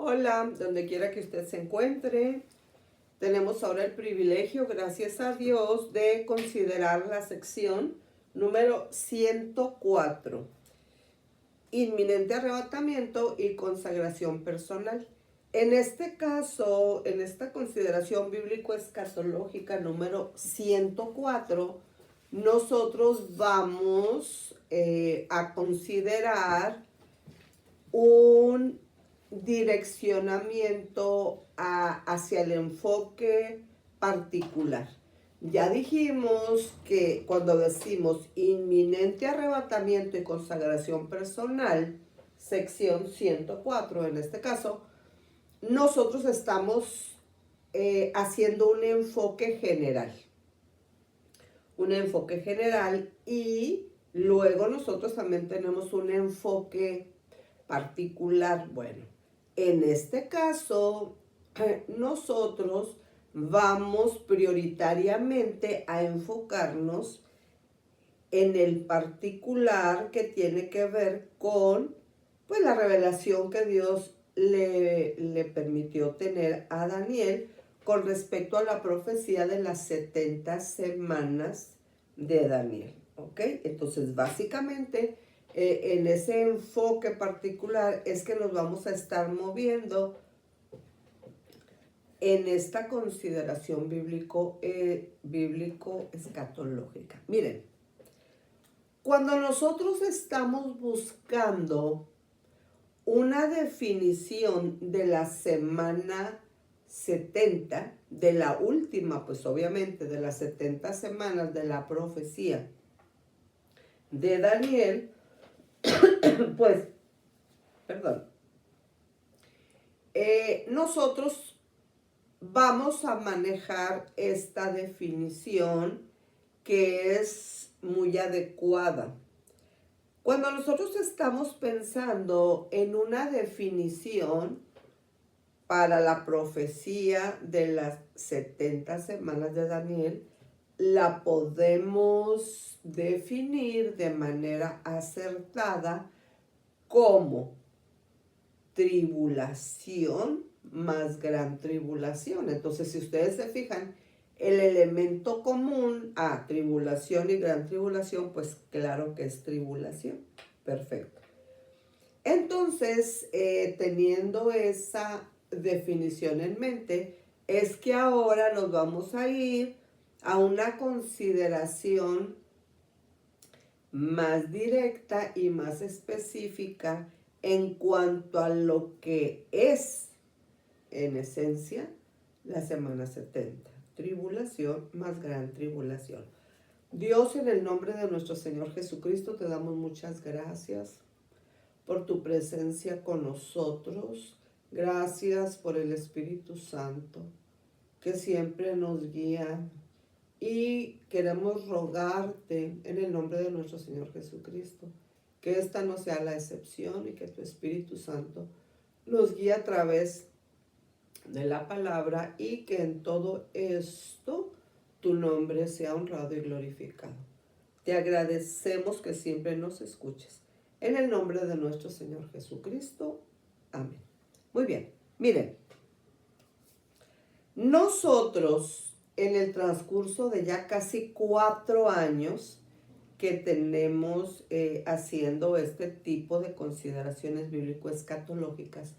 Hola, donde quiera que usted se encuentre, tenemos ahora el privilegio, gracias a Dios, de considerar la sección número 104, inminente arrebatamiento y consagración personal. En este caso, en esta consideración bíblico-escatológica número 104, nosotros vamos a considerar un direccionamiento hacia el enfoque particular. Ya dijimos que cuando decimos inminente arrebatamiento y consagración personal, sección 104 en este caso, nosotros estamos haciendo un enfoque general. Un enfoque general y luego nosotros también tenemos un enfoque particular. Bueno, en este caso, nosotros vamos prioritariamente a enfocarnos en el particular que tiene que ver con pues, la revelación que Dios le permitió tener a Daniel con respecto a la profecía de las 70 semanas de Daniel. ¿Ok? Entonces, básicamente, en ese enfoque particular es que nos vamos a estar moviendo en esta consideración bíblico-escatológica. Miren, cuando nosotros estamos buscando una definición de la semana 70, de la última, pues obviamente, de las 70 semanas de la profecía de Daniel, pues, perdón, nosotros vamos a manejar esta definición que es muy adecuada. Cuando nosotros estamos pensando en una definición para la profecía de las 70 semanas de Daniel, la podemos definir de manera acertada como tribulación más gran tribulación. Entonces, si ustedes se fijan, el elemento común a tribulación y gran tribulación, pues claro que es tribulación. Perfecto. Entonces, teniendo esa definición en mente, es que ahora nos vamos a ir a una consideración más directa y más específica en cuanto a lo que es, en esencia, la semana 70. Tribulación más gran tribulación. Dios, en el nombre de nuestro Señor Jesucristo, te damos muchas gracias por tu presencia con nosotros. Gracias por el Espíritu Santo que siempre nos guía. Y queremos rogarte en el nombre de nuestro Señor Jesucristo que esta no sea la excepción y que tu Espíritu Santo nos guíe a través de la palabra y que en todo esto tu nombre sea honrado y glorificado. Te agradecemos que siempre nos escuches. En el nombre de nuestro Señor Jesucristo. Amén. Muy bien, miren. Nosotros, en el transcurso de ya casi 4 años que tenemos haciendo este tipo de consideraciones bíblico-escatológicas,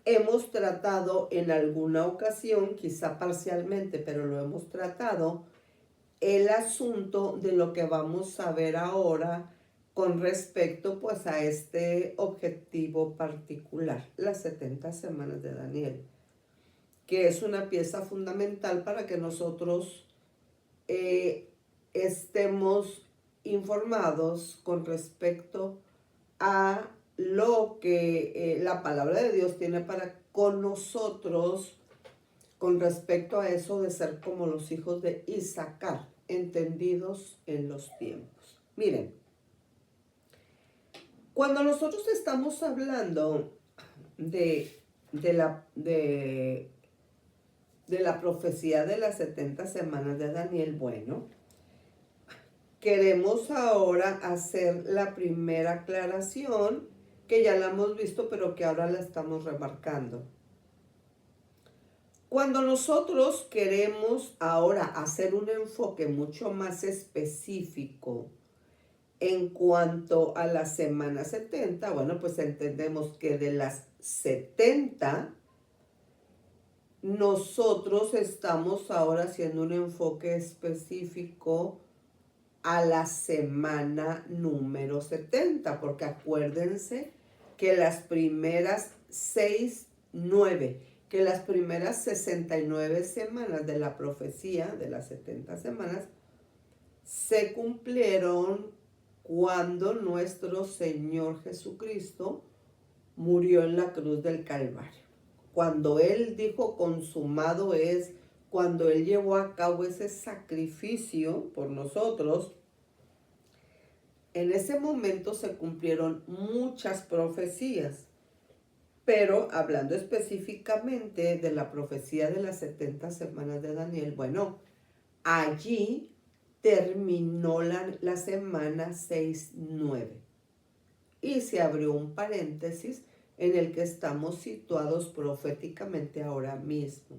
hemos tratado en alguna ocasión, quizá parcialmente, pero lo hemos tratado, el asunto de lo que vamos a ver ahora con respecto pues a este objetivo particular, las 70 semanas de Daniel, que es una pieza fundamental para que nosotros estemos informados con respecto a lo que la palabra de Dios tiene para con nosotros con respecto a eso de ser como los hijos de Isaacar, entendidos en los tiempos. Miren, cuando nosotros estamos hablando de la profecía de las 70 semanas de Daniel, bueno, queremos ahora hacer la primera aclaración que ya la hemos visto, pero que ahora la estamos remarcando. Cuando nosotros queremos ahora hacer un enfoque mucho más específico en cuanto a la semana 70, bueno, pues entendemos que de las 70, nosotros estamos ahora haciendo un enfoque específico a la semana número 70, porque acuérdense que las primeras 69 semanas de la profecía, de las 70 semanas, se cumplieron cuando nuestro Señor Jesucristo murió en la cruz del Calvario. Cuando Él dijo consumado es, cuando Él llevó a cabo ese sacrificio por nosotros, en ese momento se cumplieron muchas profecías. Pero hablando específicamente de la profecía de las 70 semanas de Daniel, bueno, allí terminó la semana 6-9 y se abrió un paréntesis en el que estamos situados proféticamente ahora mismo.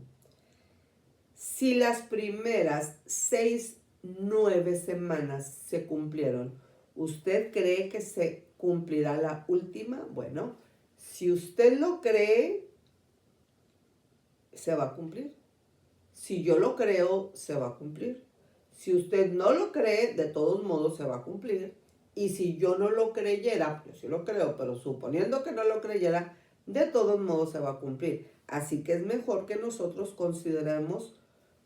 Si las primeras 6-9 semanas se cumplieron, ¿usted cree que se cumplirá la última? Bueno, si usted lo cree, se va a cumplir. Si yo lo creo, se va a cumplir. Si usted no lo cree, de todos modos se va a cumplir. Y si yo no lo creyera, yo sí lo creo, pero suponiendo que no lo creyera, de todos modos se va a cumplir. Así que es mejor que nosotros consideremos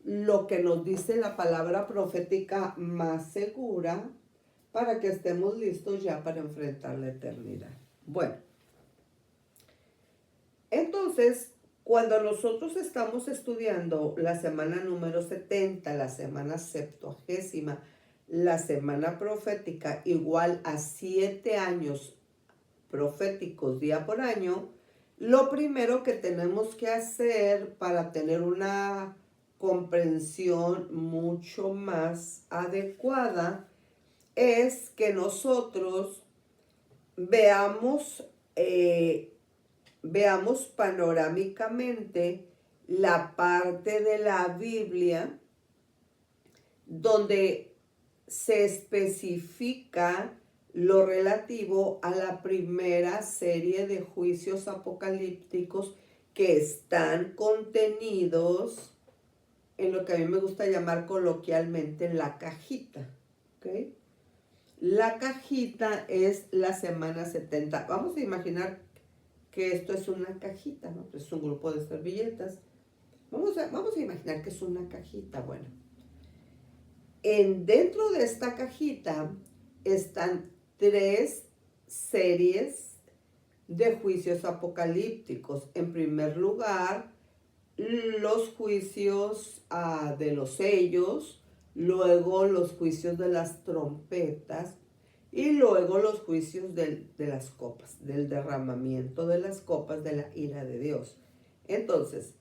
lo que nos dice la palabra profética más segura para que estemos listos ya para enfrentar la eternidad. Bueno, entonces, cuando nosotros estamos estudiando la semana número 70, la semana 70, la semana profética igual a 7 años proféticos día por año, lo primero que tenemos que hacer para tener una comprensión mucho más adecuada es que nosotros veamos panorámicamente la parte de la Biblia donde se especifica lo relativo a la primera serie de juicios apocalípticos que están contenidos en lo que a mí me gusta llamar coloquialmente la cajita. ¿Okay? La cajita es la semana 70. Vamos a imaginar que esto es una cajita, ¿no? Es un grupo de servilletas. Vamos a imaginar que es una cajita. Bueno, dentro de esta cajita están 3 series de juicios apocalípticos. En primer lugar, los juicios de los sellos, luego los juicios de las trompetas, y luego los juicios de las copas, del derramamiento de las copas de la ira de Dios. Entonces,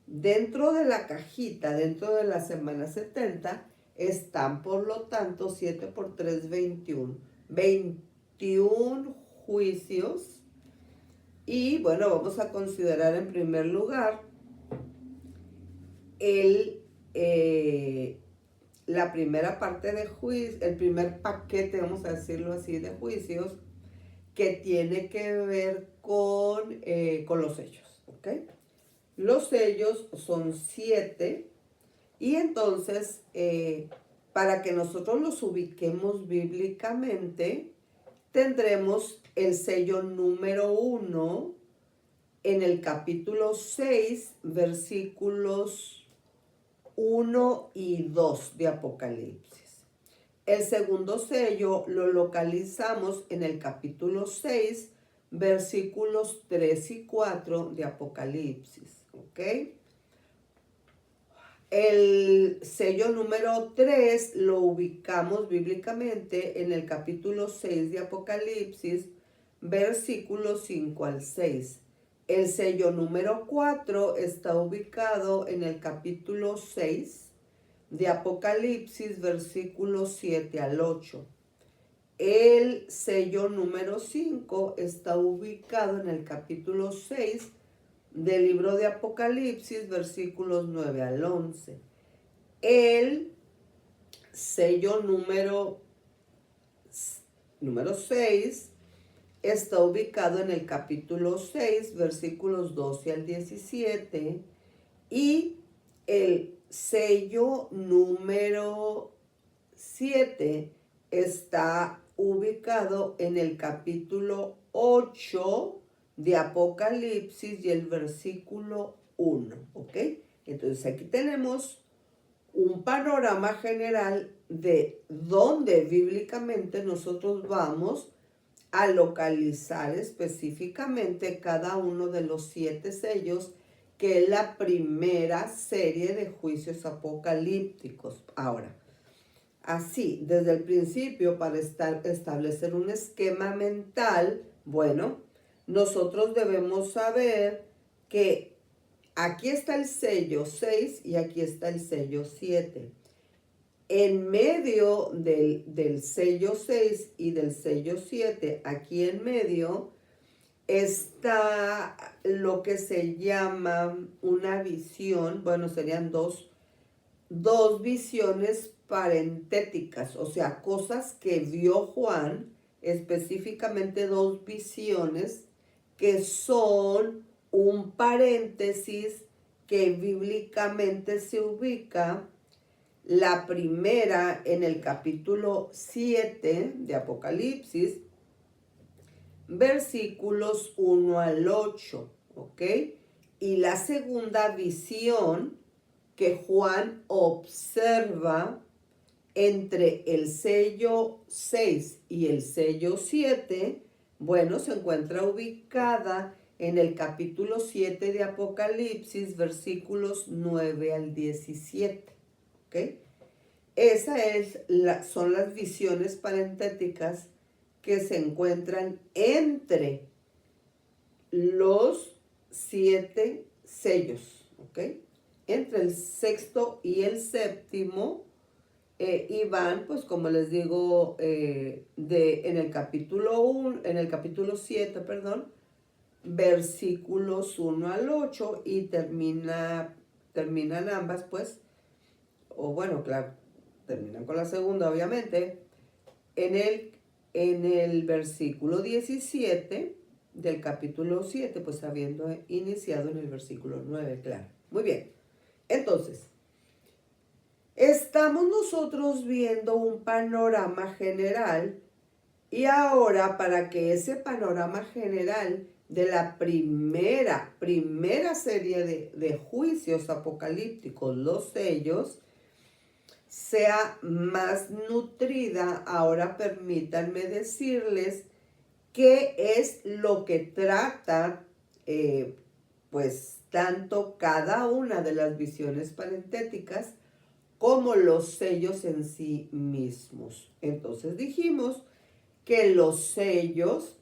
dentro de la cajita, dentro de la semana 70, están por lo tanto 7 por 3, 21. 21 juicios. Y bueno, vamos a considerar en primer lugar la primera parte de juicio, el primer paquete, vamos a decirlo así, de juicios que tiene que ver con los sellos, ¿ok? Los sellos son 7 y entonces para que nosotros los ubiquemos bíblicamente tendremos el sello número 1 en el capítulo 6, versículos 1 y 2 de Apocalipsis. El segundo sello lo localizamos en el capítulo 6, versículos 3 y 4 de Apocalipsis. ¿Ok? El sello número 3 lo ubicamos bíblicamente en el capítulo 6 de Apocalipsis, versículos 5 al 6. El sello número 4 está ubicado en el capítulo 6 de Apocalipsis, versículos 7 al 8. El sello número 5 está ubicado en el capítulo 6 del libro de Apocalipsis, versículos 9 al 11. El sello número 6 está ubicado en el capítulo 6, versículos 12 al 17. Y el sello número 7 está ubicado en el capítulo 8 de Apocalipsis y el versículo 1, ¿ok? Entonces aquí tenemos un panorama general de dónde bíblicamente nosotros vamos a localizar específicamente cada uno de los 7 sellos, que es la primera serie de juicios apocalípticos. Ahora, así, desde el principio, para establecer un esquema mental, bueno, nosotros debemos saber que aquí está el sello 6 y aquí está el sello 7. En medio del sello 6 y del sello 7, aquí en medio, está lo que se llama una visión. Bueno, serían dos visiones parentéticas, o sea, cosas que vio Juan, específicamente 2 visiones que son un paréntesis que bíblicamente se ubica. La primera en el capítulo 7 de Apocalipsis, versículos 1 al 8, ¿ok? Y la segunda visión que Juan observa entre el sello 6 y el sello 7, bueno, se encuentra ubicada en el capítulo 7 de Apocalipsis, versículos 9 al 17, ¿ok? Son las visiones parentéticas que se encuentran entre los 7 sellos, ¿ok? Entre el sexto y el séptimo, y van, pues como les digo, en el capítulo 7, perdón, versículos 1 al 8, y terminan ambas, pues, o bueno, claro, terminan con la segunda, obviamente, en el versículo 17 del capítulo 7, pues habiendo iniciado en el versículo 9, claro. Muy bien. Entonces, estamos nosotros viendo un panorama general, y ahora, para que ese panorama general de la primera serie de juicios apocalípticos, los sellos, sea más nutrida, ahora permítanme decirles qué es lo que trata, pues tanto cada una de las visiones parentéticas como los sellos en sí mismos. Entonces dijimos que los sellos,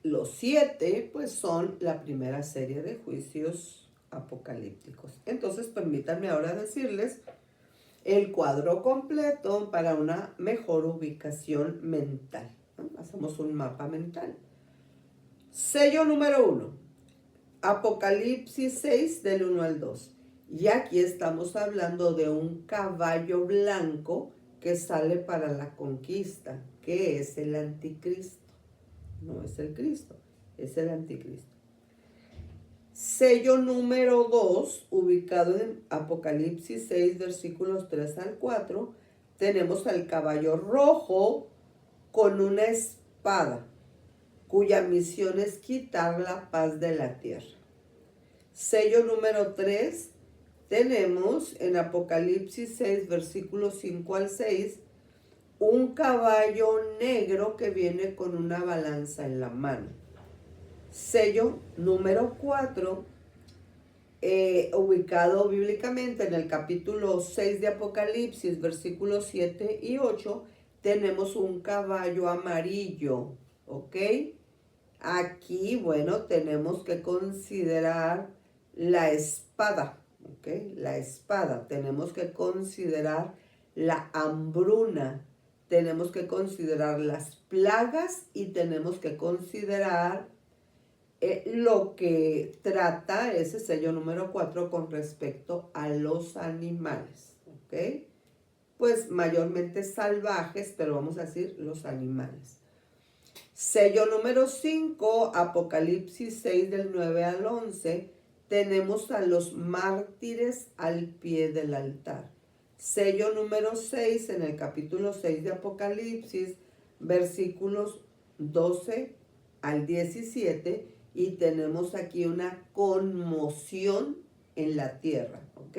los 7, pues son la primera serie de juicios apocalípticos. Entonces permítanme ahora decirles el cuadro completo para una mejor ubicación mental, ¿no? Hacemos un mapa mental. Sello número 1, Apocalipsis 6 del 1 al 2. Y aquí estamos hablando de un caballo blanco que sale para la conquista, que es el anticristo. No es el Cristo, es el anticristo. Sello número 2, ubicado en Apocalipsis 6, versículos 3 al 4, tenemos al caballo rojo con una espada, cuya misión es quitar la paz de la tierra. Sello número 3, tenemos en Apocalipsis 6, versículos 5 al 6, un caballo negro que viene con una balanza en la mano. Sello número 4, ubicado bíblicamente en el capítulo 6 de Apocalipsis, versículos 7 y 8, tenemos un caballo amarillo, ¿ok? Aquí, bueno, tenemos que considerar la espada, ¿ok? La espada, tenemos que considerar la hambruna, tenemos que considerar las plagas y tenemos que considerar lo que trata ese sello número 4 con respecto a los animales, ¿ok? Pues mayormente salvajes, pero vamos a decir los animales. Sello número 5, Apocalipsis 6 del 9 al 11, tenemos a los mártires al pie del altar. Sello número 6 en el capítulo 6 de Apocalipsis, versículos 12 al 17, y tenemos aquí una conmoción en la tierra, ¿ok?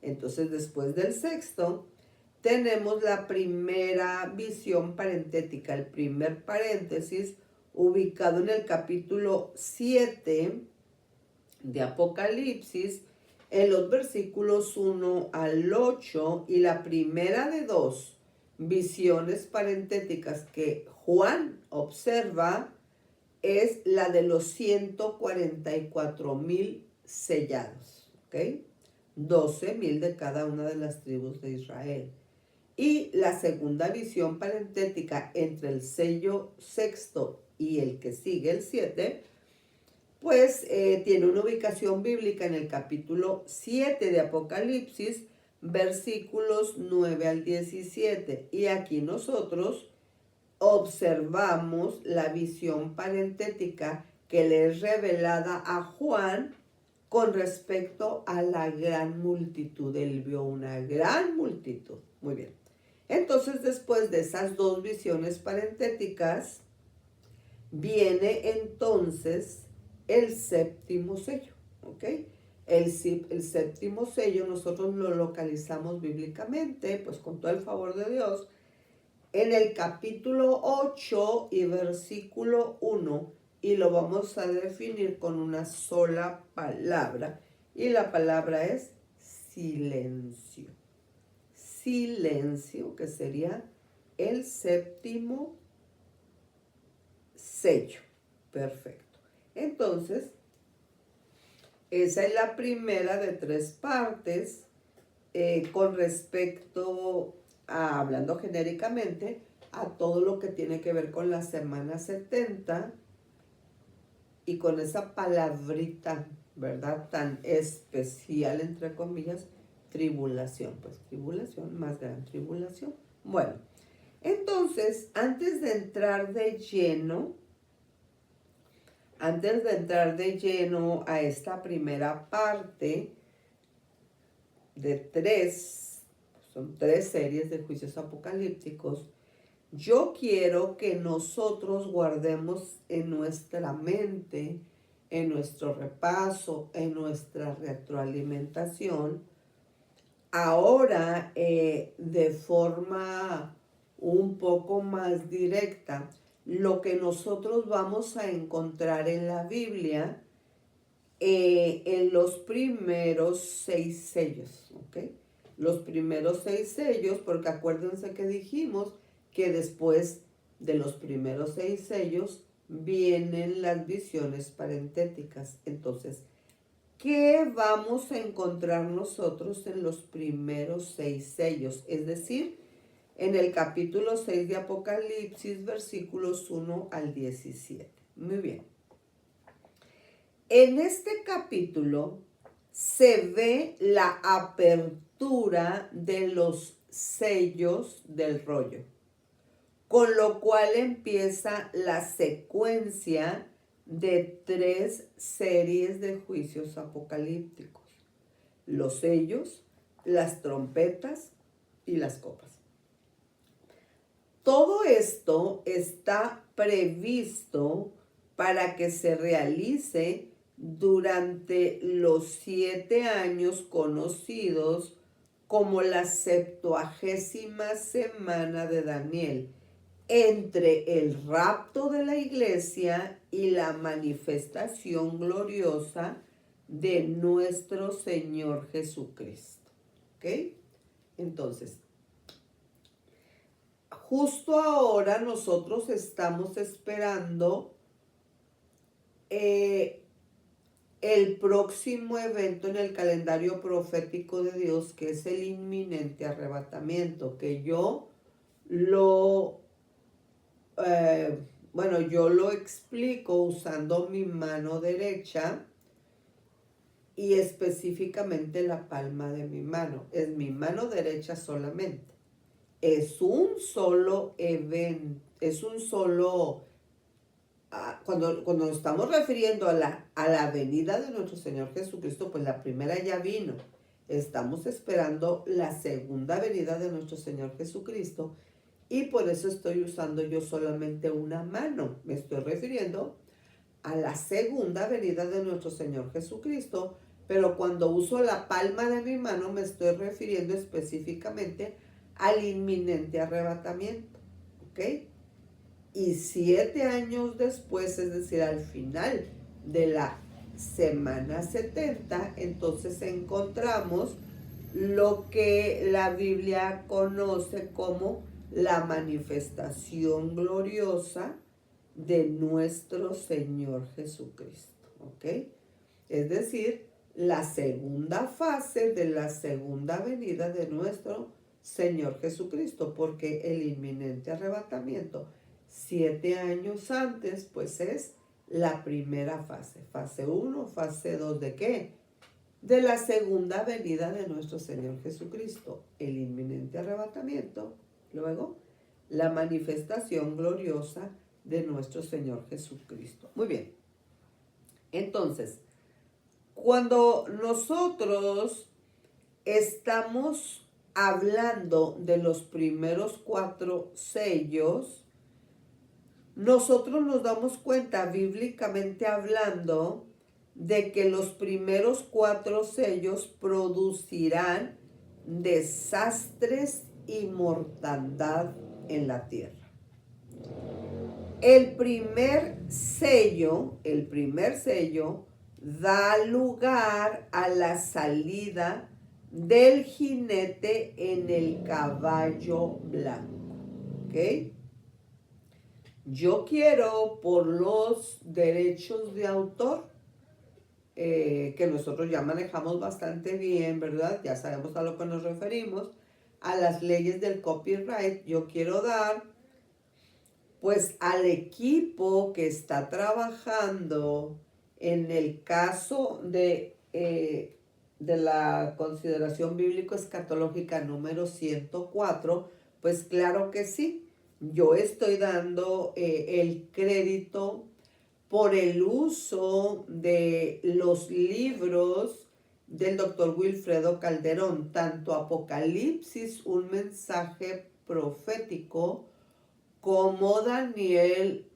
Entonces, después del sexto, tenemos la primera visión parentética, el primer paréntesis, ubicado en el capítulo 7 de Apocalipsis, en los versículos 1 al 8, y la primera de dos visiones parentéticas que Juan observa es la de los 144,000 sellados, ¿ok? 12,000 de cada una de las tribus de Israel. Y la segunda visión parentética entre el sello sexto y el que sigue, el 7, pues tiene una ubicación bíblica en el capítulo 7 de Apocalipsis, versículos 9 al 17. Y aquí nosotros observamos la visión parentética que le es revelada a Juan con respecto a la gran multitud. Él vio una gran multitud. Muy bien. Entonces, después de esas dos visiones parentéticas, viene entonces el séptimo sello, ¿ok? El séptimo sello nosotros lo localizamos bíblicamente, pues con todo el favor de Dios, en el capítulo 8 y versículo 1, y lo vamos a definir con una sola palabra, y la palabra es silencio. Silencio, que sería el séptimo sello. Perfecto. Entonces, esa es la primera de tres partes con respecto a, hablando genéricamente, a todo lo que tiene que ver con la semana 70 y con esa palabrita, ¿verdad? Tan especial, entre comillas, tribulación. Pues tribulación, más gran tribulación. Bueno, entonces, antes de entrar de lleno a esta primera parte de son tres series de juicios apocalípticos, yo quiero que nosotros guardemos en nuestra mente, en nuestro repaso, en nuestra retroalimentación, ahora de forma un poco más directa, lo que nosotros vamos a encontrar en la Biblia en los primeros 6 sellos, ¿ok? Los primeros 6 sellos, porque acuérdense que dijimos que después de los primeros 6 sellos vienen las visiones parentéticas. Entonces, ¿qué vamos a encontrar nosotros en los primeros 6 sellos? Es decir, en el capítulo 6 de Apocalipsis, versículos 1 al 17. Muy bien. En este capítulo se ve la apertura de los sellos del rollo, con lo cual empieza la secuencia de 3 series de juicios apocalípticos: los sellos, las trompetas y las copas. Todo esto está previsto para que se realice durante los 7 años conocidos como la 70ª semana de Daniel, entre el rapto de la iglesia y la manifestación gloriosa de nuestro Señor Jesucristo. ¿Ok? Entonces, justo ahora nosotros estamos esperando el próximo evento en el calendario profético de Dios, que es el inminente arrebatamiento, que yo lo, eh, bueno, yo lo explico usando mi mano derecha y específicamente la palma de mi mano. Es mi mano derecha solamente. Es un solo evento, es un solo... Cuando nos estamos refiriendo a la venida de nuestro Señor Jesucristo, pues la primera ya vino. Estamos esperando la segunda venida de nuestro Señor Jesucristo y por eso estoy usando yo solamente una mano. Me estoy refiriendo a la segunda venida de nuestro Señor Jesucristo, pero cuando uso la palma de mi mano me estoy refiriendo específicamente al inminente arrebatamiento, ¿ok? Y 7 años después, es decir, al final de la semana 70, entonces encontramos lo que la Biblia conoce como la manifestación gloriosa de nuestro Señor Jesucristo, ¿ok? Es decir, la segunda fase de la segunda venida de nuestro Señor Jesucristo, porque el inminente arrebatamiento 7 años antes, pues es la primera fase. Fase 1, fase 2 ¿de qué? De la segunda venida de nuestro Señor Jesucristo, el inminente arrebatamiento, luego la manifestación gloriosa de nuestro Señor Jesucristo. Muy bien, entonces, cuando nosotros estamos hablando de los primeros 4 sellos, nosotros nos damos cuenta, bíblicamente hablando, de que los primeros 4 sellos producirán desastres y mortandad en la tierra. El primer sello da lugar a la salida del jinete en el caballo blanco. ¿Ok? Yo quiero, por los derechos de autor, que nosotros ya manejamos bastante bien, ¿verdad? Ya sabemos a lo que nos referimos, a las leyes del copyright, yo quiero dar, pues, al equipo que está trabajando en el caso de la consideración bíblico-escatológica número 104, pues claro que sí, yo estoy dando el crédito por el uso de los libros del doctor Wilfredo Calderón, tanto Apocalipsis, un mensaje profético, como Daniel,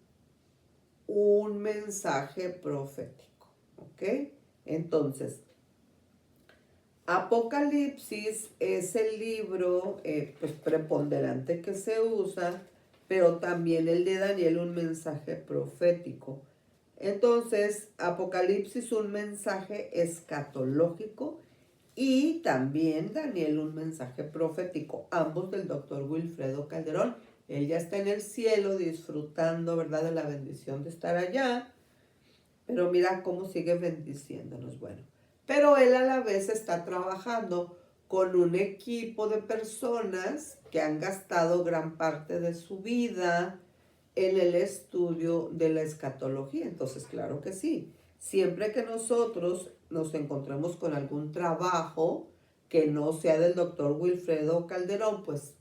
un mensaje profético. ¿Ok? Entonces, Apocalipsis es el libro pues, preponderante que se usa, pero también el de Daniel, un mensaje profético. Entonces, Apocalipsis, un mensaje escatológico, y también Daniel, un mensaje profético, ambos del doctor Wilfredo Calderón. Él ya está en el cielo disfrutando, ¿verdad?, de la bendición de estar allá, pero mira cómo sigue bendiciéndonos. Bueno, pero él a la vez está trabajando con un equipo de personas que han gastado gran parte de su vida en el estudio de la escatología. Entonces, claro que sí. Siempre que nosotros nos encontremos con algún trabajo que no sea del doctor Wilfredo Calderón, pues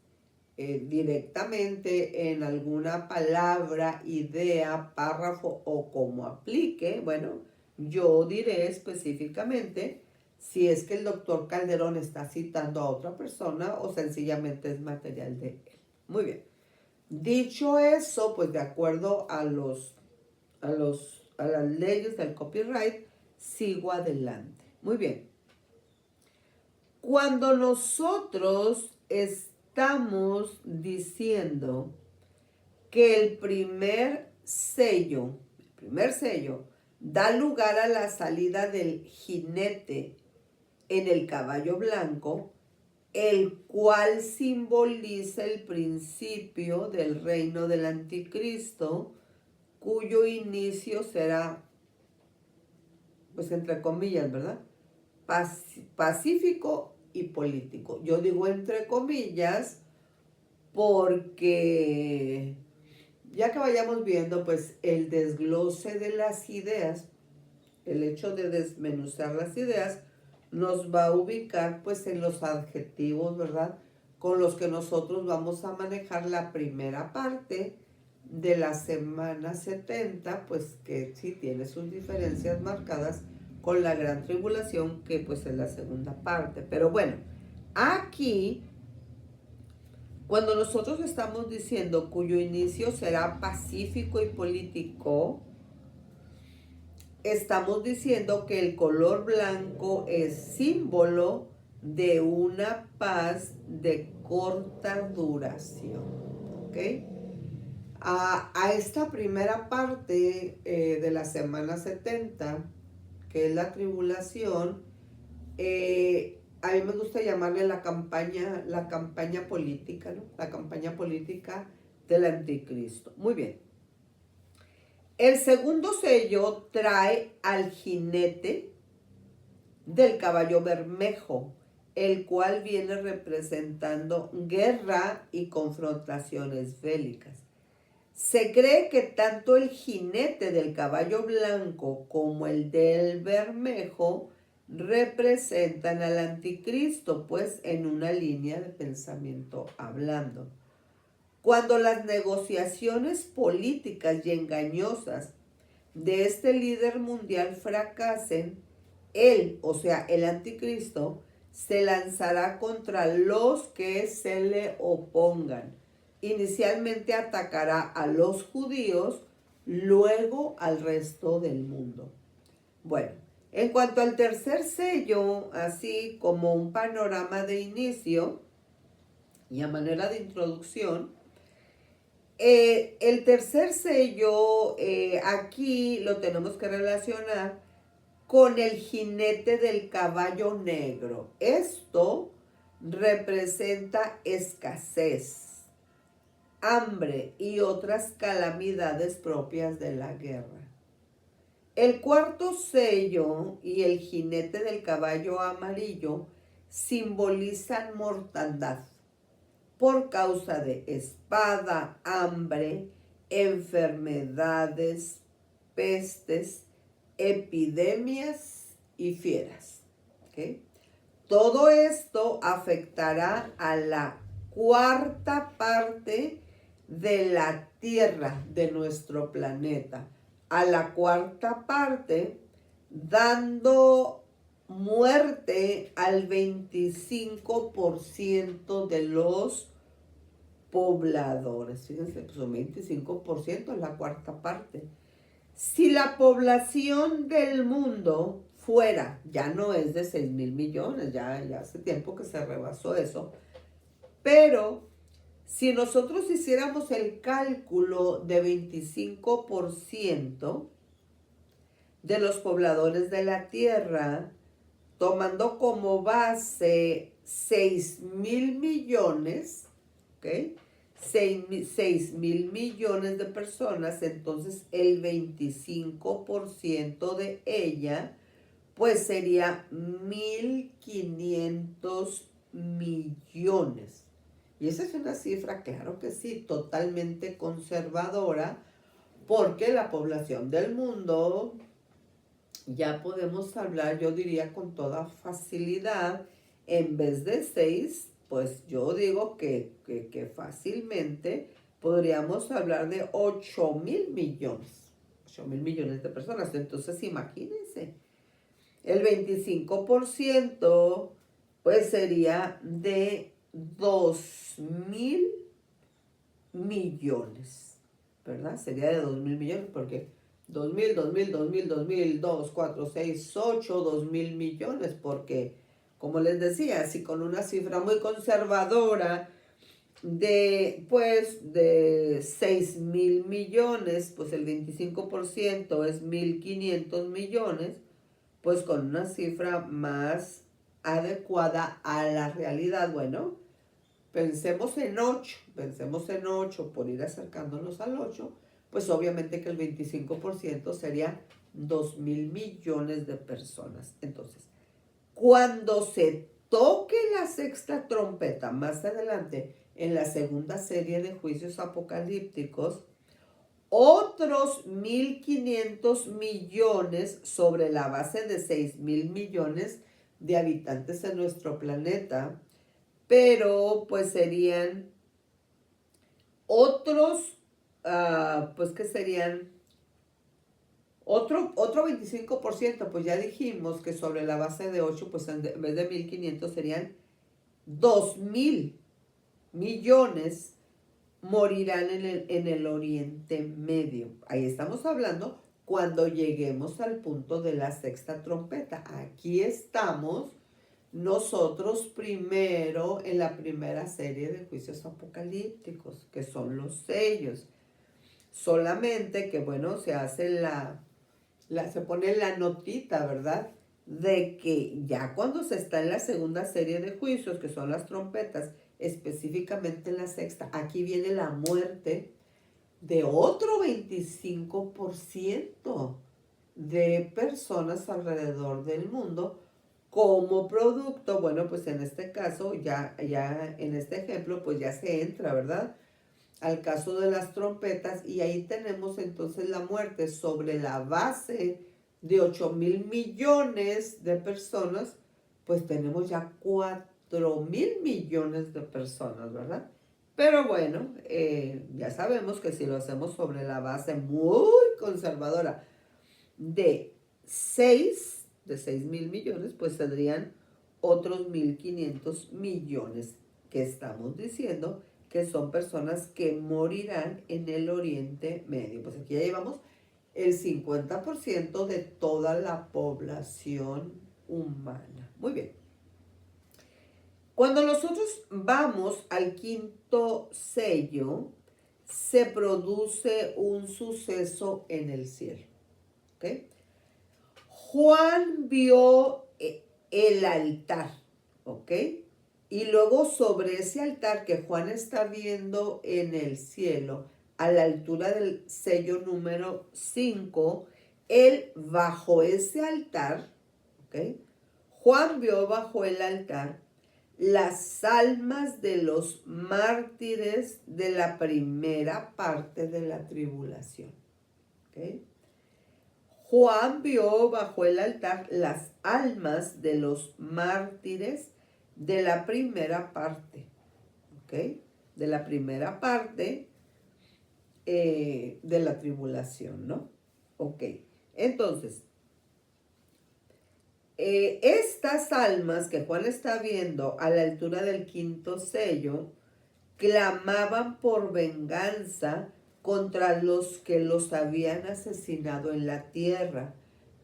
directamente en alguna palabra, idea, párrafo o como aplique, bueno, yo diré específicamente si es que el doctor Calderón está citando a otra persona o sencillamente es material de él. Muy bien. Dicho eso, pues de acuerdo a las leyes del copyright, sigo adelante. Muy bien. Cuando nosotros estamos diciendo que el primer sello da lugar a la salida del jinete en el caballo blanco, el cual simboliza el principio del reino del anticristo, cuyo inicio será, pues entre comillas, ¿verdad?, pacífico y político. Yo digo entre comillas porque ya que vayamos viendo pues el desglose de las ideas, el hecho de desmenuzar las ideas nos va a ubicar pues en los adjetivos, ¿verdad? Con los que nosotros vamos a manejar la primera parte de la semana 70, pues que sí tiene sus diferencias marcadas con la gran tribulación, que pues es la segunda parte. Pero bueno, aquí, cuando nosotros estamos diciendo cuyo inicio será pacífico y político, estamos diciendo que el color blanco es símbolo de una paz de corta duración. ¿Ok? A esta primera parte de la semana 70, que es la tribulación, a mí me gusta llamarle la campaña política, ¿no? La campaña política del anticristo. Muy bien. El segundo sello trae al jinete del caballo bermejo, el cual viene representando guerra y confrontaciones bélicas. Se cree que tanto el jinete del caballo blanco como el del bermejo representan al anticristo, pues en una línea de pensamiento hablando. Cuando las negociaciones políticas y engañosas de este líder mundial fracasen, él, o sea, el anticristo, se lanzará contra los que se le opongan. Inicialmente atacará a los judíos, luego al resto del mundo. Bueno, en cuanto al tercer sello, así como un panorama de inicio y a manera de introducción, el tercer sello aquí lo tenemos que relacionar con el jinete del caballo negro. Esto representa escasez, hambre y otras calamidades propias de la guerra. El cuarto sello y el jinete del caballo amarillo simbolizan mortandad por causa de espada, hambre, enfermedades, pestes, epidemias y fieras. ¿Okay? Todo esto afectará a la cuarta parte de la Tierra, de nuestro planeta. A la cuarta parte, dando muerte al 25% de los pobladores. Fíjense, pues un 25% es la cuarta parte. Si la población del mundo fuera, ya no es de 6,000 millones, ya hace tiempo que se rebasó eso, pero si nosotros hiciéramos el cálculo de 25% de los pobladores de la Tierra, tomando como base 6,000 millones, ¿ok? 6,000 millones de personas, entonces el 25% de ella, pues sería 1,500 millones. Y esa es una cifra, claro que sí, totalmente conservadora, porque la población del mundo, ya podemos hablar, yo diría con toda facilidad, en vez de 6, pues yo digo que fácilmente podríamos hablar de 8,000 millones. 8,000 millones de personas. Entonces imagínense, el 25% pues sería de 2,000 millones, ¿verdad? Sería de 2,000 millones porque 2,000, 2,000, 2,000, 2,000, 2, 4, 6, 8, 2,000 millones, porque, como les decía, si con una cifra muy conservadora de 6,000 millones, pues el 25% es 1,500 millones, pues con una cifra más adecuada a la realidad, bueno, pensemos en 8 por ir acercándonos al 8, pues obviamente que el 25% sería 2,000 millones de personas. Entonces, cuando se toque la sexta trompeta más adelante, en la segunda serie de juicios apocalípticos, otros 1.500 millones sobre la base de 6.000 millones de habitantes en nuestro planeta, pero pues serían otros, pues que serían otro 25%, pues ya dijimos que sobre la base de 8, pues en vez de 1.500 serían 2.000 millones morirán en el Oriente Medio. Ahí estamos hablando cuando lleguemos al punto de la sexta trompeta. Aquí estamos nosotros primero en la primera serie de juicios apocalípticos, que son los sellos. Solamente que, bueno, se hace se pone la notita, ¿verdad? De que ya cuando se está en la segunda serie de juicios, que son las trompetas, específicamente en la sexta, aquí viene la muerte de otro 25% de personas alrededor del mundo como producto. Bueno, pues en este caso, ya en este ejemplo, pues ya se entra, ¿verdad?, al caso de las trompetas, y ahí tenemos entonces la muerte sobre la base de 8.000 millones de personas, pues tenemos ya 4.000 millones de personas, ¿verdad? Pero bueno, ya sabemos que si lo hacemos sobre la base muy conservadora de 6.000 millones, pues tendrían otros 1.500 millones que estamos diciendo que son personas que morirán en el Oriente Medio. Pues aquí ya llevamos el 50% de toda la población humana. Muy bien. Cuando nosotros vamos al quinto sello, se produce un suceso en el cielo. ¿Ok? Juan vio el altar, ¿ok? Y luego sobre ese altar que Juan está viendo en el cielo, a la altura del sello número 5, él bajo ese altar, ¿ok? Juan vio bajo el altar las almas de los mártires de la primera parte de la tribulación, ¿ok? Juan vio bajo el altar las almas de los mártires de la primera parte, ¿ok? De la primera parte de la tribulación, ¿no? Ok, entonces, estas almas que Juan está viendo a la altura del quinto sello, clamaban por venganza contra los que los habían asesinado en la tierra,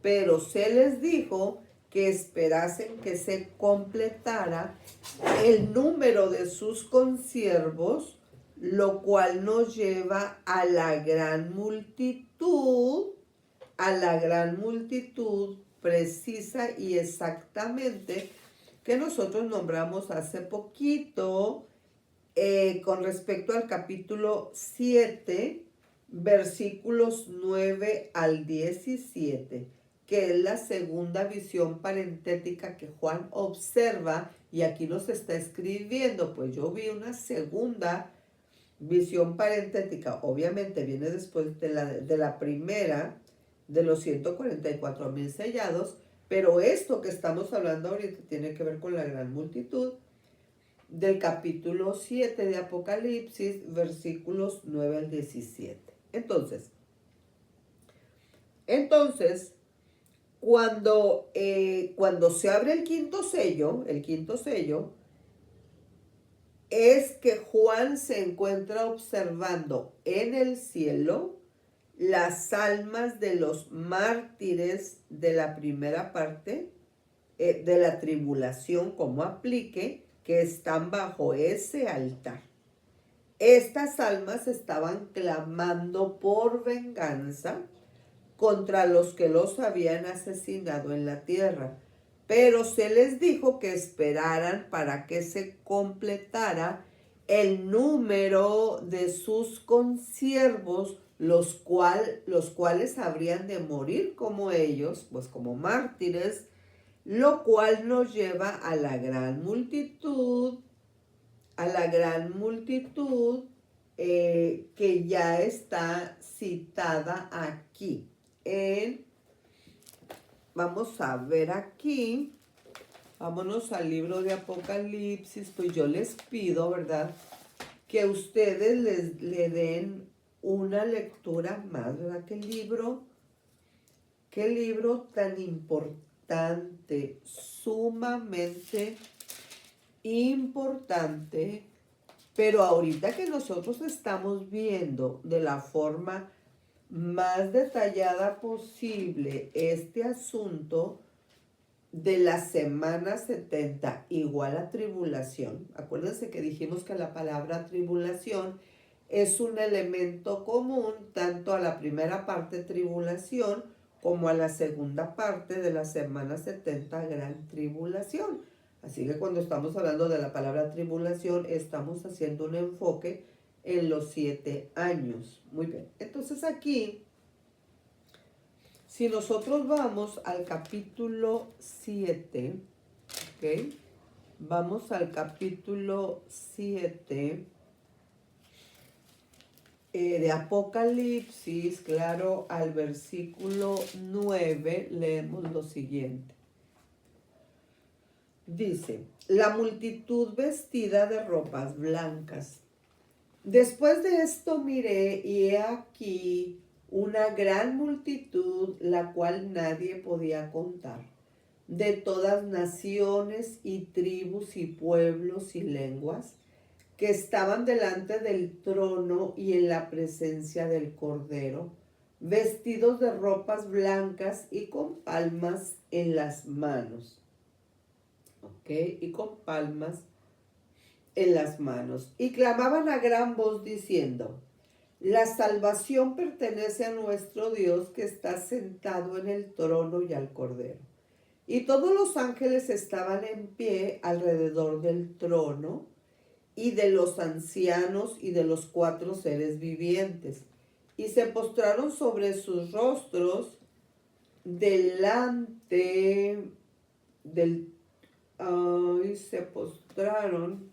pero se les dijo que esperasen que se completara el número de sus consiervos, lo cual nos lleva a la gran multitud precisa y exactamente que nosotros nombramos hace poquito, con respecto al capítulo 7, versículos 9 al 17, que es la segunda visión parentética que Juan observa, y aquí nos está escribiendo, pues yo vi una segunda visión parentética, obviamente viene después de la primera, de los 144,000 sellados, pero esto que estamos hablando ahorita tiene que ver con la gran multitud, del capítulo 7 de Apocalipsis, versículos 9 al 17. Entonces, cuando se abre el quinto sello, es que Juan se encuentra observando en el cielo las almas de los mártires de la primera parte de la tribulación, como aplique, que están bajo ese altar. Estas almas estaban clamando por venganza contra los que los habían asesinado en la tierra, pero se les dijo que esperaran para que se completara el número de sus consiervos, los cuales habrían de morir como ellos, pues como mártires, lo cual nos lleva a la gran multitud a la gran multitud que ya está citada aquí. Vamos a ver aquí, vámonos al libro de Apocalipsis, pues yo les pido, ¿verdad?, que ustedes le den una lectura más, ¿verdad? Qué libro tan importante, sumamente importante, pero ahorita que nosotros estamos viendo de la forma más detallada posible este asunto de la semana 70 igual a tribulación. Acuérdense que dijimos que la palabra tribulación es un elemento común tanto a la primera parte tribulación como a la segunda parte de la semana 70 gran tribulación. Así que cuando estamos hablando de la palabra tribulación, estamos haciendo un enfoque en los 7 años. Muy bien. Entonces aquí, si nosotros vamos al capítulo 7, ¿ok? Vamos al capítulo 7 de Apocalipsis, claro, al versículo 9, leemos lo siguiente. Dice, la multitud vestida de ropas blancas. Después de esto miré y he aquí una gran multitud, la cual nadie podía contar, de todas naciones y tribus y pueblos y lenguas, que estaban delante del trono y en la presencia del Cordero, vestidos de ropas blancas y con palmas en las manos. ¿Ok? Y con palmas en las manos. Y clamaban a gran voz diciendo, la salvación pertenece a nuestro Dios que está sentado en el trono y al Cordero. Y todos los ángeles estaban en pie alrededor del trono y de los ancianos y de los 4 seres vivientes. Y se postraron sobre sus rostros delante del... se postraron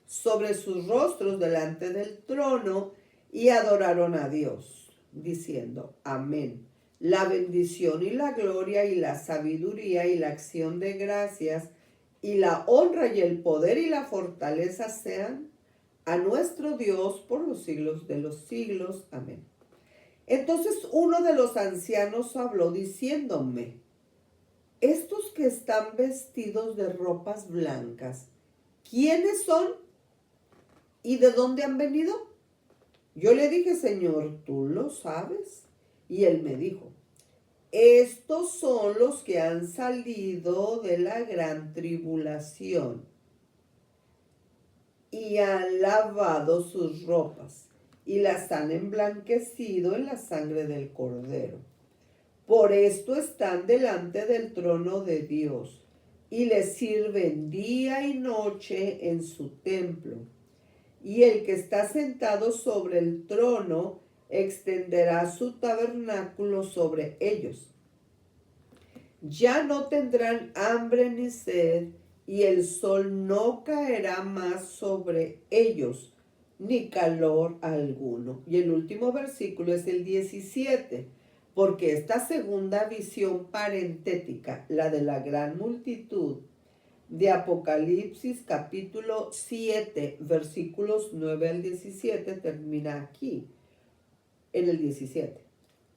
sobre sus rostros delante del trono y adoraron a Dios, diciendo, amén. La bendición y la gloria y la sabiduría y la acción de gracias y la honra y el poder y la fortaleza sean a nuestro Dios por los siglos de los siglos. Amén. Entonces uno de los ancianos habló diciéndome, estos que están vestidos de ropas blancas, ¿quiénes son y de dónde han venido? Yo le dije, Señor, ¿tú lo sabes? Y él me dijo, estos son los que han salido de la gran tribulación y han lavado sus ropas y las han emblanquecido en la sangre del Cordero. Por esto están delante del trono de Dios y le sirven día y noche en su templo. Y el que está sentado sobre el trono extenderá su tabernáculo sobre ellos. Ya no tendrán hambre ni sed, y el sol no caerá más sobre ellos, ni calor alguno. Y el último versículo es el 17, porque esta segunda visión parentética, la de la gran multitud, de Apocalipsis capítulo 7, versículos 9 al 17, termina aquí, en el 17.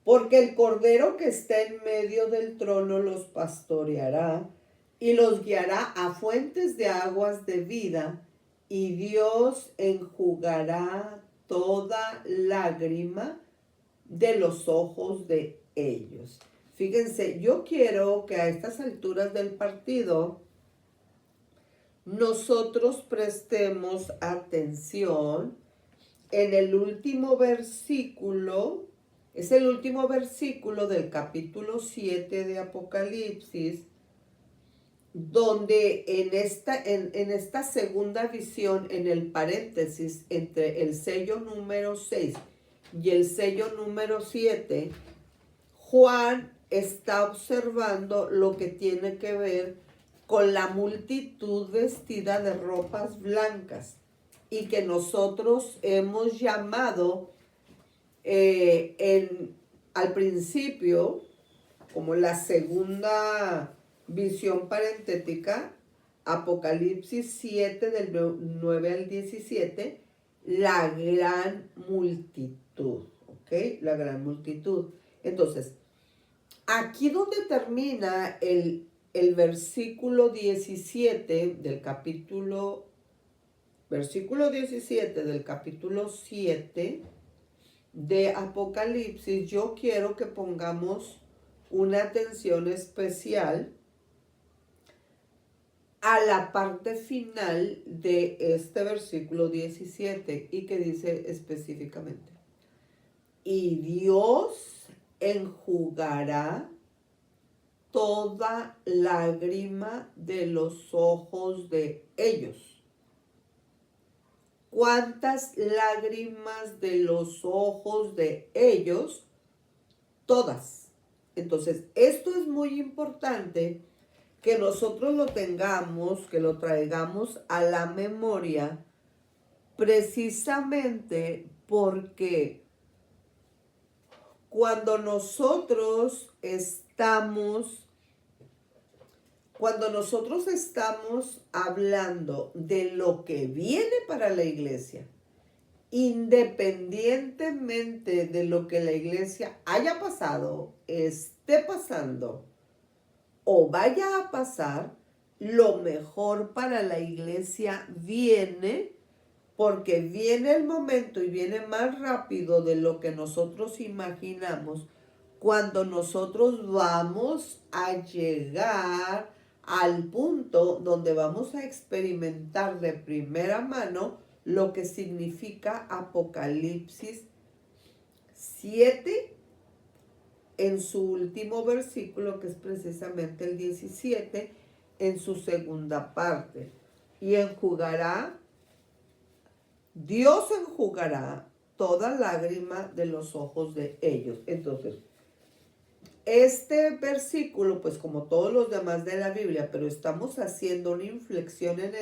Porque el Cordero que está en medio del trono los pastoreará y los guiará a fuentes de aguas de vida, y Dios enjugará toda lágrima de los ojos de ellos. Fíjense, yo quiero que a estas alturas del partido nosotros prestemos atención en el último versículo, es el último versículo del capítulo 7 de Apocalipsis, donde en esta segunda visión, en el paréntesis entre el sello número 6 y el sello número 7, Juan está observando lo que tiene que ver con la multitud vestida de ropas blancas. y que nosotros hemos llamado al principio, como la segunda visión parentética, Apocalipsis 7 del 9 al 17, la gran multitud, ¿ok? La gran multitud. Entonces, aquí donde termina el versículo 17 del capítulo, versículo 17 del capítulo 7 de Apocalipsis, yo quiero que pongamos una atención especial a la parte final de este versículo 17 y que dice específicamente: y Dios enjugará toda lágrima de los ojos de ellos. ¿Cuántas lágrimas de los ojos de ellos? Todas. Entonces, esto es muy importante que nosotros lo tengamos, que lo traigamos a la memoria, precisamente porque cuando nosotros estamos hablando de lo que viene para la iglesia, independientemente de lo que la iglesia haya pasado, esté pasando o vaya a pasar, lo mejor para la iglesia viene, porque viene el momento y viene más rápido de lo que nosotros imaginamos, cuando nosotros vamos a llegar al punto donde vamos a experimentar de primera mano lo que significa Apocalipsis 7 en su último versículo, que es precisamente el 17, en su segunda parte. Y Dios enjugará toda lágrima de los ojos de ellos. Entonces, este versículo, pues como todos los demás de la Biblia, pero estamos haciendo una inflexión en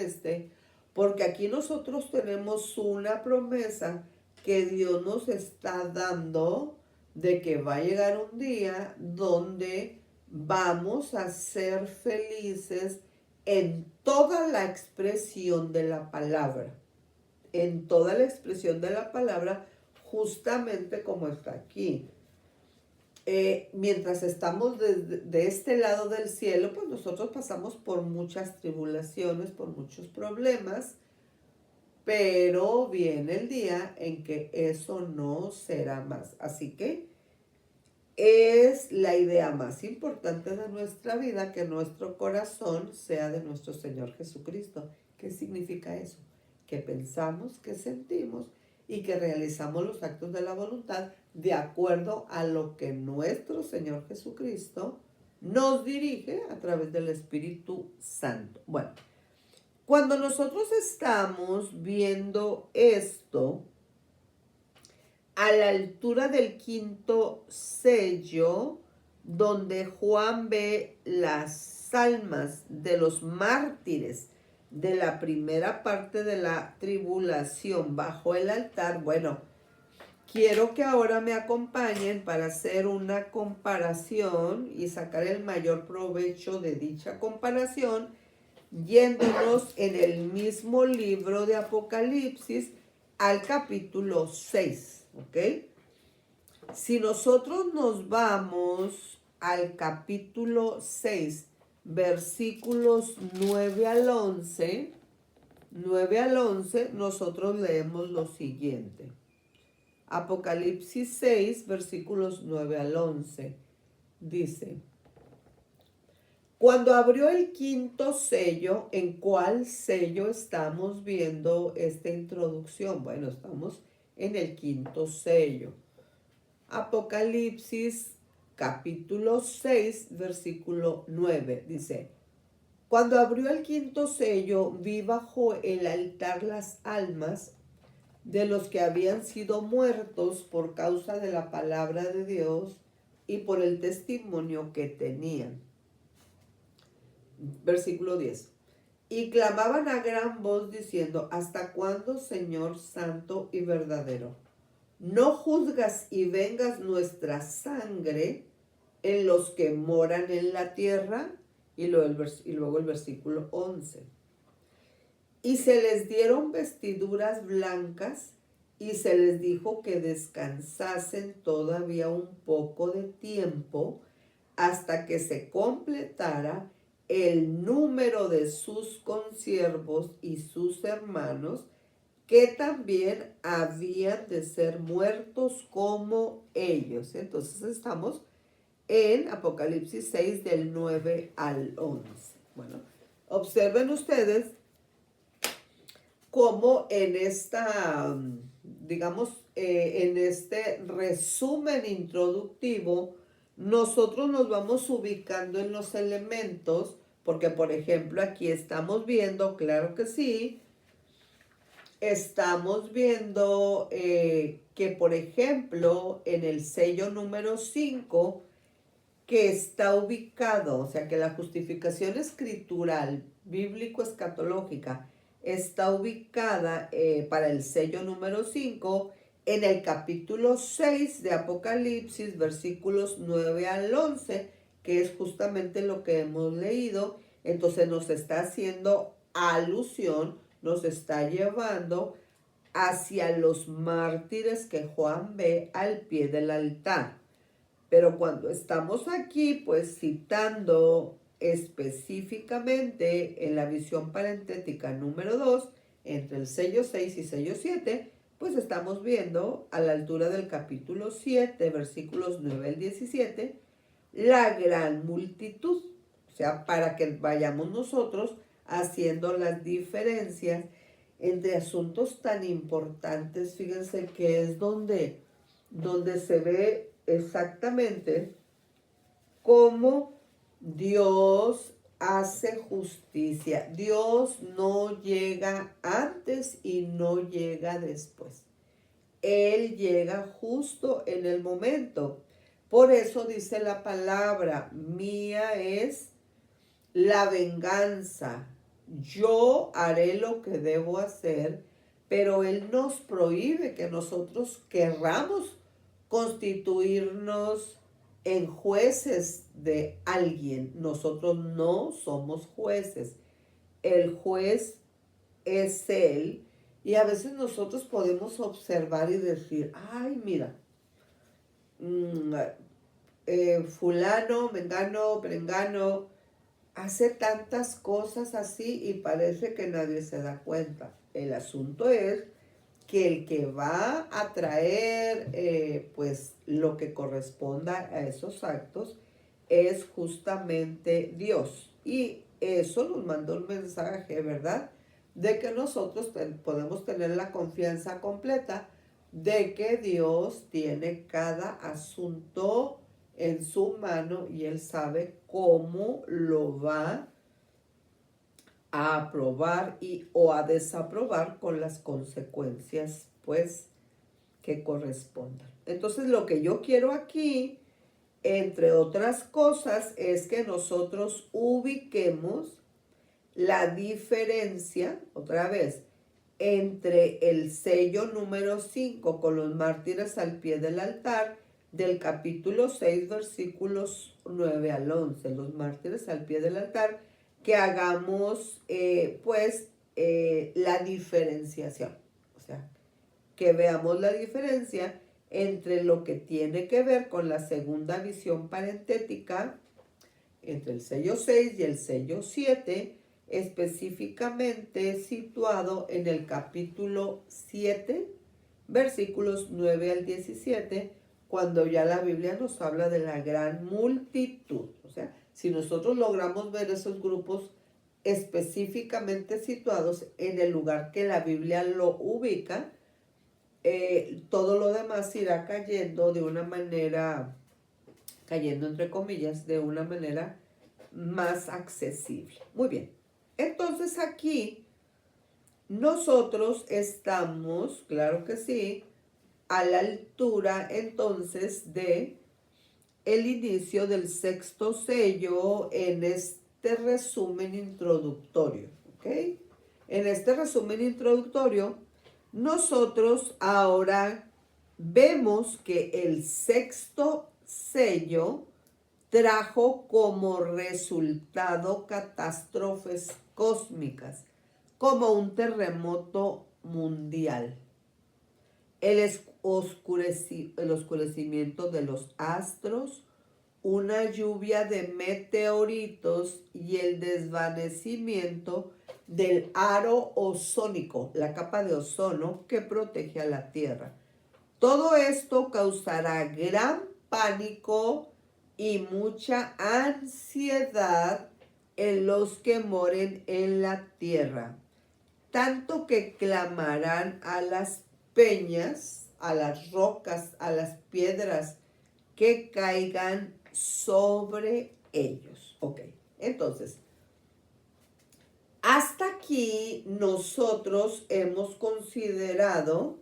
porque aquí nosotros tenemos una promesa que Dios nos está dando de que va a llegar un día donde vamos a ser felices en toda la expresión de la palabra. En toda la expresión de la palabra, justamente como está aquí. Mientras estamos de este lado del cielo, pues nosotros pasamos por muchas tribulaciones, por muchos problemas, pero viene el día en que eso no será más. Así que es la idea más importante de nuestra vida, que nuestro corazón sea de nuestro Señor Jesucristo. ¿Qué significa eso? Que pensamos, que sentimos y que realizamos los actos de la voluntad de acuerdo a lo que nuestro Señor Jesucristo nos dirige a través del Espíritu Santo. Bueno, cuando nosotros estamos viendo esto, a la altura del quinto sello, donde Juan ve las almas de los mártires de la primera parte de la tribulación bajo el altar, bueno, quiero que ahora me acompañen para hacer una comparación y sacar el mayor provecho de dicha comparación, yéndonos en el mismo libro de Apocalipsis al capítulo 6, ¿ok? Si nosotros nos vamos al capítulo 6, versículos 9 al 11, nosotros leemos lo siguiente. Apocalipsis 6, versículos 9 al 11, dice: cuando abrió el quinto sello, ¿en cuál sello estamos viendo esta introducción? Bueno, estamos en el quinto sello. Apocalipsis capítulo 6, versículo 9, dice: cuando abrió el quinto sello, vi bajo el altar las almas de los que habían sido muertos por causa de la palabra de Dios y por el testimonio que tenían. Versículo 10. y clamaban a gran voz diciendo, ¿hasta cuándo, Señor santo y verdadero? ¿No juzgas y vengas nuestra sangre en los que moran en la tierra? Y luego el versículo 11. Y se les dieron vestiduras blancas y se les dijo que descansasen todavía un poco de tiempo hasta que se completara el número de sus consiervos y sus hermanos, que también habían de ser muertos como ellos. Entonces estamos en Apocalipsis 6 del 9 al 11. Bueno, observen ustedes cómo en esta, digamos, en este resumen introductivo, nosotros nos vamos ubicando en los elementos, porque por ejemplo aquí estamos viendo, claro que sí, estamos viendo que por ejemplo en el sello número 5, que está ubicado, o sea que la justificación escritural bíblico-escatológica está ubicada para el sello número 5 en el capítulo 6 de Apocalipsis, versículos 9 al 11, que es justamente lo que hemos leído. Entonces nos está haciendo alusión, nos está llevando hacia los mártires que Juan ve al pie del altar. Pero cuando estamos aquí, pues citando específicamente en la visión parentética número 2, entre el sello 6 y sello 7, pues estamos viendo a la altura del capítulo 7, versículos 9 al 17, la gran multitud. O sea, para que vayamos nosotros haciendo las diferencias entre asuntos tan importantes, fíjense que es donde se ve exactamente cómo Dios hace justicia. Dios no llega antes y no llega después. Él llega justo en el momento. Por eso dice la palabra, mía es la venganza. Yo haré lo que debo hacer, pero Él nos prohíbe que nosotros querramos constituirnos en jueces de alguien. Nosotros no somos jueces. El juez es Él. Y a veces nosotros podemos observar y decir, ay, mira, fulano, mengano, prengano, hace tantas cosas así y parece que nadie se da cuenta. El asunto es que el que va a traer pues lo que corresponda a esos actos es justamente Dios. Y eso nos manda un mensaje, ¿verdad? De que nosotros podemos tener la confianza completa de que Dios tiene cada asunto en su mano y Él sabe cómo lo va a aprobar o a desaprobar con las consecuencias, pues, que correspondan. Entonces, lo que yo quiero aquí, entre otras cosas, es que nosotros ubiquemos la diferencia, otra vez, entre el sello número 5 con los mártires al pie del altar del capítulo 6, versículos 9 al 11, los mártires al pie del altar, que hagamos la diferenciación, o sea, que veamos la diferencia entre lo que tiene que ver con la segunda visión parentética, entre el sello 6 y el sello 7, específicamente situado en el capítulo 7, versículos 9 al 17, cuando ya la Biblia nos habla de la gran multitud. O sea, si nosotros logramos ver esos grupos específicamente situados en el lugar que la Biblia lo ubica, todo lo demás irá cayendo de una manera, cayendo entre comillas, de una manera más accesible. Muy bien. Entonces aquí nosotros estamos, claro que sí, a la altura entonces de el inicio del sexto sello en este resumen introductorio. ¿ok? En este resumen introductorio, nosotros ahora vemos que el sexto sello trajo como resultado catástrofes cósmicas, como un terremoto mundial, el oscurecimiento de los astros, una lluvia de meteoritos y el desvanecimiento del aro ozónico, la capa de ozono que protege a la Tierra. Todo esto causará gran pánico y mucha ansiedad en los que moren en la tierra, tanto que clamarán a las peñas, a las rocas, a las piedras que caigan sobre ellos. Ok, entonces, hasta aquí nosotros hemos considerado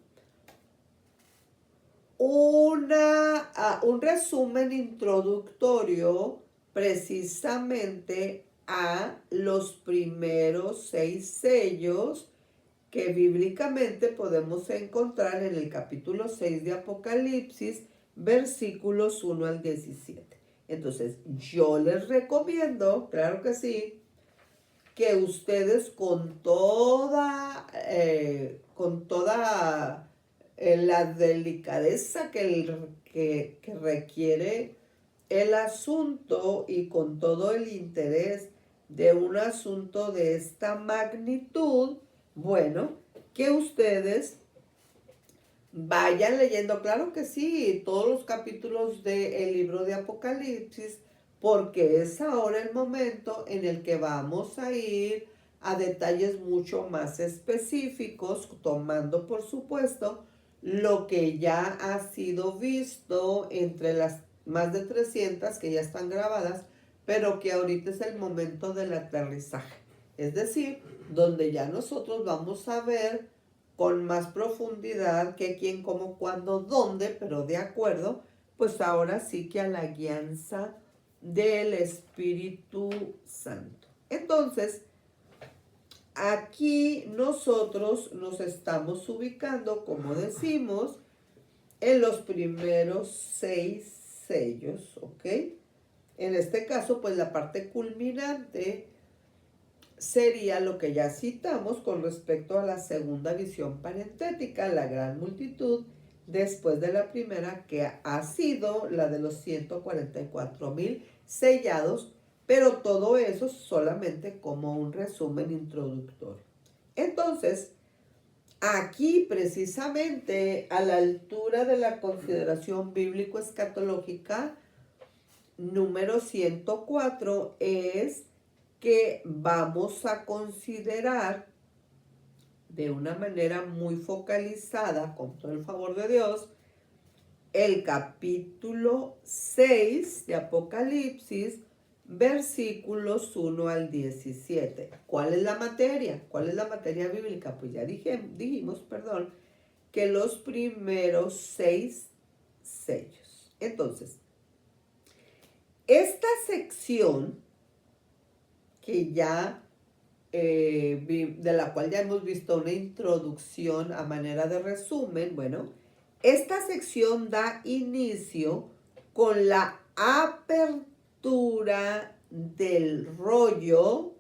un resumen introductorio precisamente a los primeros 6 sellos que bíblicamente podemos encontrar en el capítulo 6 de Apocalipsis, versículos 1 al 17. Entonces, yo les recomiendo, claro que sí, que ustedes con toda la delicadeza que requiere el asunto y con todo el interés de un asunto de esta magnitud, bueno, que ustedes vayan leyendo, claro que sí, todos los capítulos del libro de Apocalipsis, porque es ahora el momento en el que vamos a ir a detalles mucho más específicos, tomando por supuesto lo que ya ha sido visto entre las más de 300 que ya están grabadas, pero que ahorita es el momento del aterrizaje. Es decir, donde ya nosotros vamos a ver con más profundidad qué, quién, cómo, cuándo, dónde, pero de acuerdo, pues ahora sí que a la guianza del Espíritu Santo. Entonces, aquí nosotros nos estamos ubicando, como decimos, en los primeros 6 sellos, ¿ok? En este caso, pues la parte culminante sería lo que ya citamos con respecto a la segunda visión parentética, la gran multitud, después de la primera, que ha sido la de los 144,000 sellados, pero todo eso solamente como un resumen introductorio. Entonces, aquí precisamente a la altura de la consideración bíblico-escatológica número 104 es que vamos a considerar de una manera muy focalizada, con todo el favor de Dios, el capítulo 6 de Apocalipsis, versículos 1 al 17. ¿Cuál es la materia? ¿Cuál es la materia bíblica? Pues ya dijimos, que los primeros 6 sellos. Entonces, esta sección que ya, de la cual ya hemos visto una introducción a manera de resumen, bueno, esta sección da inicio con la apertura del rollo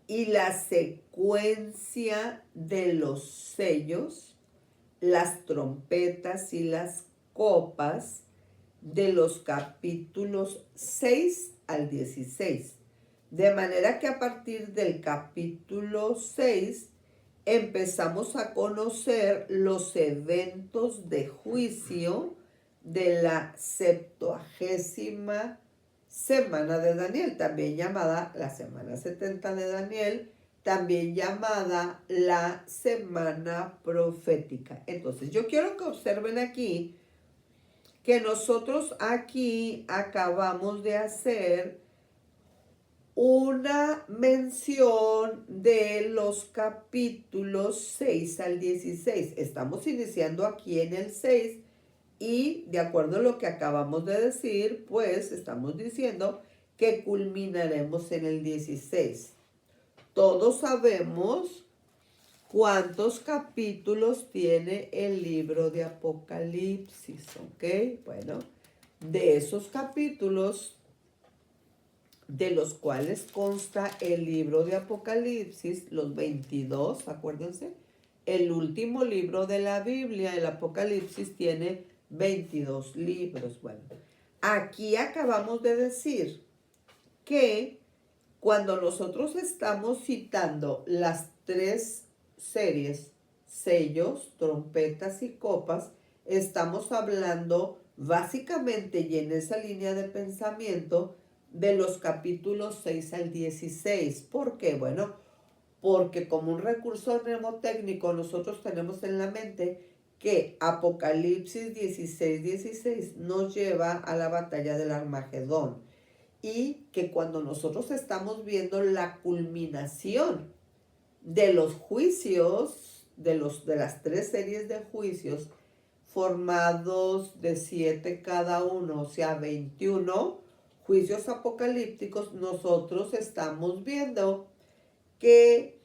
y la secuencia de los sellos, las trompetas y las copas de los capítulos 6 al 16. De manera que a partir del capítulo 6 empezamos a conocer los eventos de juicio de la 70ª semana de Daniel, también llamada la semana 70 de Daniel, también llamada la semana profética. Entonces, yo quiero que observen aquí que nosotros aquí acabamos de hacer una mención de los capítulos 6 al 16. Estamos iniciando aquí en el 6 y de acuerdo a lo que acabamos de decir, pues estamos diciendo que culminaremos en el 16. todos sabemos cuántos capítulos tiene el libro de Apocalipsis, ¿ok? Bueno, de esos capítulos, de los cuales consta el libro de Apocalipsis, los 22, acuérdense, el último libro de la Biblia, el Apocalipsis, tiene 22 libros. Bueno, aquí acabamos de decir que cuando nosotros estamos citando las tres series, sellos, trompetas y copas, estamos hablando básicamente, y en esa línea de pensamiento, de los capítulos 6 al 16. ¿Por qué? Bueno, porque como un recurso mnemotécnico nosotros tenemos en la mente que Apocalipsis 16 nos lleva a la batalla del Armagedón, y que cuando nosotros estamos viendo la culminación de los juicios, de las tres series de juicios, formados de 7 cada uno, o sea, 21 juicios apocalípticos, nosotros estamos viendo que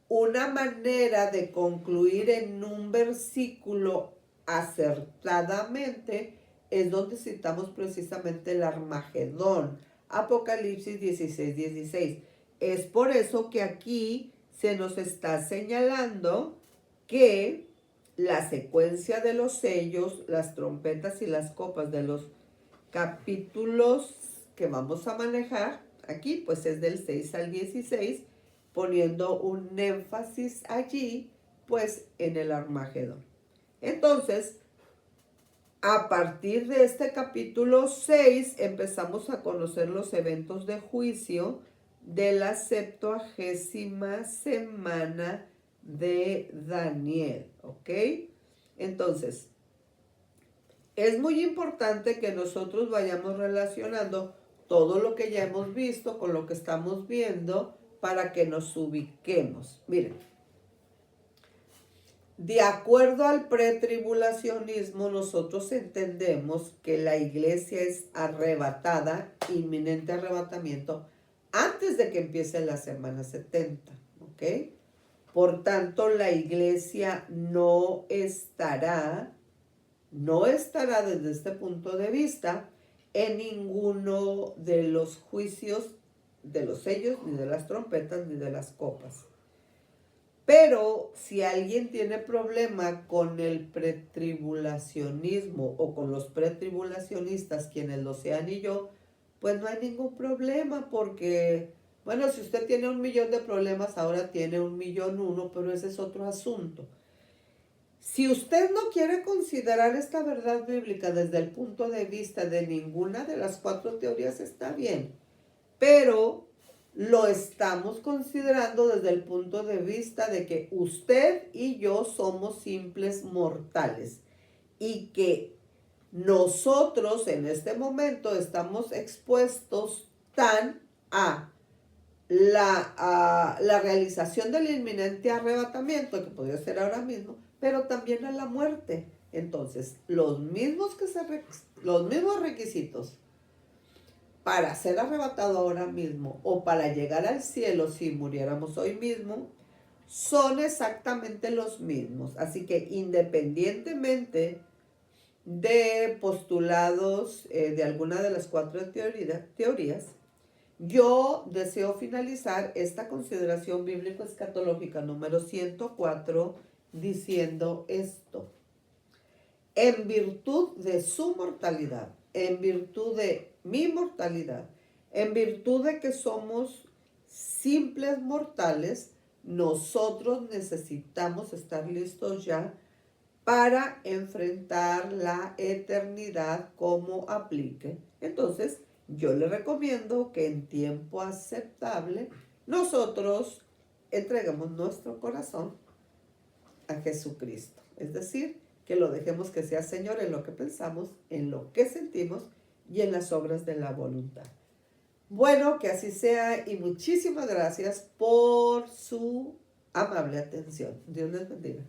una manera de concluir en un versículo acertadamente es donde citamos precisamente el Armagedón, Apocalipsis 16. Es por eso que aquí se nos está señalando que la secuencia de los sellos, las trompetas y las copas de los capítulos que vamos a manejar aquí, pues es del 6 al 16, poniendo un énfasis allí, pues en el Armagedón. Entonces, a partir de este capítulo 6 empezamos a conocer los eventos de juicio de la 70ª semana de Daniel, ¿ok? Entonces, es muy importante que nosotros vayamos relacionando todo lo que ya hemos visto con lo que estamos viendo para que nos ubiquemos. Miren, de acuerdo al pretribulacionismo, nosotros entendemos que la iglesia es arrebatada, inminente arrebatamiento, antes de que empiece la semana 70, ¿ok? Por tanto, la iglesia no estará desde este punto de vista en ninguno de los juicios de los sellos, ni de las trompetas, ni de las copas. Pero si alguien tiene problema con el pretribulacionismo o con los pretribulacionistas, quienes lo sean y yo, pues no hay ningún problema, porque, bueno, si usted tiene 1,000,000 de problemas, ahora tiene 1,000,001, pero ese es otro asunto. Si usted no quiere considerar esta verdad bíblica desde el punto de vista de ninguna de las 4 teorías, está bien, pero lo estamos considerando desde el punto de vista de que usted y yo somos simples mortales y que nosotros en este momento estamos expuestos tan a la realización del inminente arrebatamiento, que podría ser ahora mismo, pero también a la muerte. Entonces, los mismos requisitos para ser arrebatado ahora mismo o para llegar al cielo si muriéramos hoy mismo son exactamente los mismos. Así que independientemente de postulados de alguna de las 4 teorías, yo deseo finalizar esta consideración bíblico-escatológica número 104 diciendo esto: en virtud de su mortalidad, en virtud de mi mortalidad, en virtud de que somos simples mortales, nosotros necesitamos estar listos ya para enfrentar la eternidad como aplique. Entonces, yo le recomiendo que en tiempo aceptable nosotros entreguemos nuestro corazón a Jesucristo. Es decir, que lo dejemos que sea Señor en lo que pensamos, en lo que sentimos y en las obras de la voluntad. Bueno, que así sea y muchísimas gracias por su amable atención. Dios les bendiga.